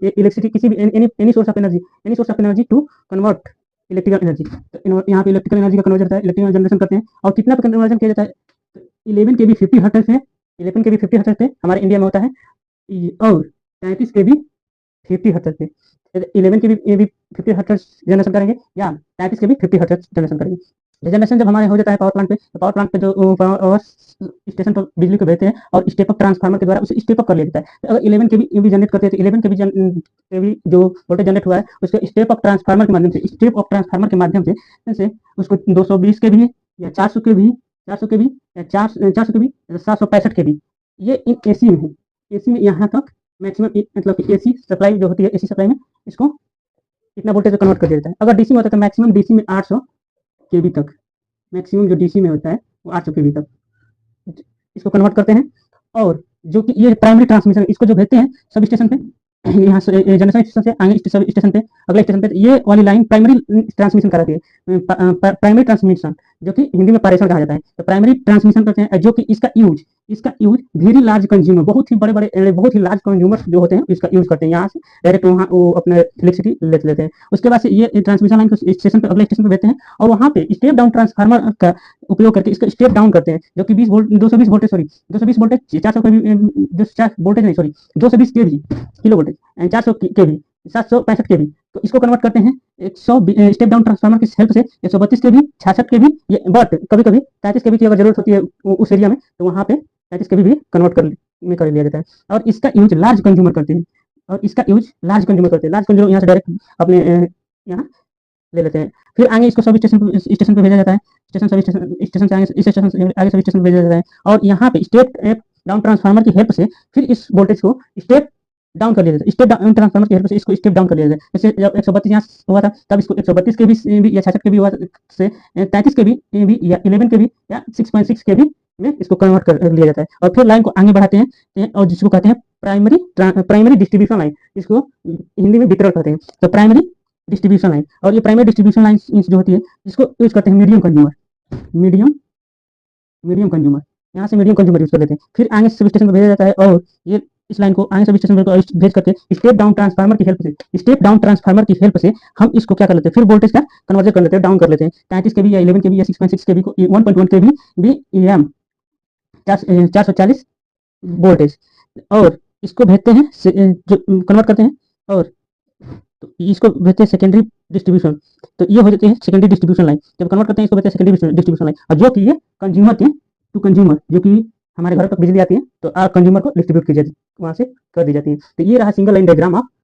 Electricity किसी भी any source of energy to convert electrical energy. तो यहाँ पे इलेक्ट्रिकल एनर्जी का कन्वर्जन होता है, इलेक्ट्रिकल जनरेशन करते हैं। और कितना पे कन्वर्जन किया जाता है? 11 के बी 50 हर्ट्ज पे, 11 के बी 50 हर्ट्ज पे हमारे इंडिया में होता है। और 33 के बी 50 हर्ट्ज पे 11 के भी 50 हर्ट्ज जनरेशन करेंगे, या 33 के भी 50 हर्ट्ज जनरेशन करेंगे। जनरेशन जब हमारे हो जाता है पावर प्लांट पे, तो पावर प्लांट पे जो पावर स्टेशन पर बिजली को भेजते हैं और स्टेप अप ट्रांसफार्मर के द्वारा उसे स्टेप अप कर लिया जाता है। तो अगर 11 के भी जनरेट करते हैं, तो 11 के भी जो वोल्टेज जनरेट हुआ है उसको स्टेप अप ट्रांसफार्मर के माध्यम से, उसको 220 के भी या 400 के भी, 400 के भी या 400 के भी, 765 के भी, ये इन एसी में है। एसी में यहाँ तक मैक्सिमम मतलब कि एसी सप्लाई जो होती है, एसी सप्लाई में इसको इतना वोल्टेज कन्वर्ट कर दिया जाता है। अगर डीसी में होता है तो मैक्सिमम डीसी में 800 केवी तक, मैक्सिमम जो डीसी में होता है वो 800 केवी तक इसको कन्वर्ट करते हैं। और जो कि ये प्राइमरी ट्रांसमिशन, इसको जो भेजते हैं सब स्टेशन पे, यहाँ से जनरेशन स्टेशन से आगे सब स्टेशन पे, अगले स्टेशन पे, ये वाली लाइन प्राइमरी ट्रांसमिशन कराती है। प्राइमरी ट्रांसमिशन जो कि हिंदी में पारेषण कहा जाता है। तो प्राइमरी ट्रांसमिशन करते हैं, जो कि इसका यूज वेरी लार्ज कंज्यूमर, बहुत ही बड़े बहुत ही लार्ज कंज्यूमर जो होते हैं इसका यूज करते हैं। यहाँ से डायरेक्ट वहाँ वो अपने इलेक्ट्रिसिटी लेते हैं। उसके बाद से ये ट्रांसमिशन लाइन को स्टेशन पे, अगले स्टेशन पे भेजते हैं और वहाँ पे स्टेप डाउन ट्रांसफार्मर का उपयोग करके इसका स्टेप डाउन करते हैं, जो कि 220 वोल्टेज, 400 के भी, वोल्टेज नहीं, 220 के भी किलो वोल्टेज, 400 के भी, 765 के भी, तो इसको कन्वर्ट करते हैं 100 स्टेप डाउन ट्रांसफार्मर की हेल्प से 132 के भी, 66 के भी। बट कभी कभी 33 के भी की अगर जरूरत होती है उस एरिया में, तो वहाँ पे 33 के भी कन्वर्ट कर लिया जाता है। और इसका यूज लार्ज कंज्यूमर करते हैं, लार्ज कंज्यूमर यहाँ से डायरेक्ट अपने यहाँ ले लेते हैं। फिर आगे इसको सब स्टेशन पे भेजा जाता है, स्टेशन से आगे सब स्टेशन पे भेजा जाता है। और यहाँ पे स्टेप डाउन ट्रांसफार्मर की हेल्प से फिर इस वोल्टेज को स्टेप डाउन कर लिया जाता है। स्टेप डाउन ट्रांसफार्मर की हेल्प से इसको स्टेप डाउन कर लिया जाता है। जैसे जब 132 यहाँ हुआ था, तब इसको 132 के भी या 66 के भी हुआ से 33 के भी या 11 के भी या 6.6 के भी में इसको कन्वर्ट कर लिया जाता है। और फिर लाइन को आगे बढ़ाते हैं और जिसको कहते हैं प्राइमरी डिस्ट्रीब्यूशन लाइन, इसको हिंदी में वितरण कहते हैं। तो प्राइमरी डिस्ट्रीब्यूशन लाइन, और ये प्राइमरी डिस्ट्रीब्यूशन लाइन जो होती है इसको यूज करते हैं मीडियम कंज्यूमर, यहाँ से मीडियम कंज्यूमर यूज कर लेते हैं। फिर आगे सब स्टेशन पर भेजा जाता है और ये इस लाइन को आगे सब स्टेशन पर भेज करके स्टेप डाउन ट्रांसफार्मर की हेल्प से हम इसको क्या कर लेते हैं, फिर वोल्टेज का कन्वर्जन कर लेते हैं, डाउन कर लेते हैं। 33 के भी या 11 के भी या 6.6 के भी को 1.1 के भी एम 440 वोल्टेज, और इसको भेजते हैं जो कन्वर्ट करते हैं, और तो इसको भेजते हैं सेकेंडरी डिस्ट्रीब्यूशन। तो ये हो जाती है सेकेंडरी डिस्ट्रीब्यूशन लाइन, जब कन्वर्ट करते हैं इसको भेजते हैं सेकेंडरी डिस्ट्रीब्यूशन लाइन। और जो कि ये कंज्यूमर के टू कंज्यूमर, जो कि हमारे घर तक बिजली आती है तो कंज्यूमर को डिस्ट्रीब्यूट की जाती है, वहाँ से कर दी जाती है। तो ये रहा सिंगल लाइन डायग्राम ऑफ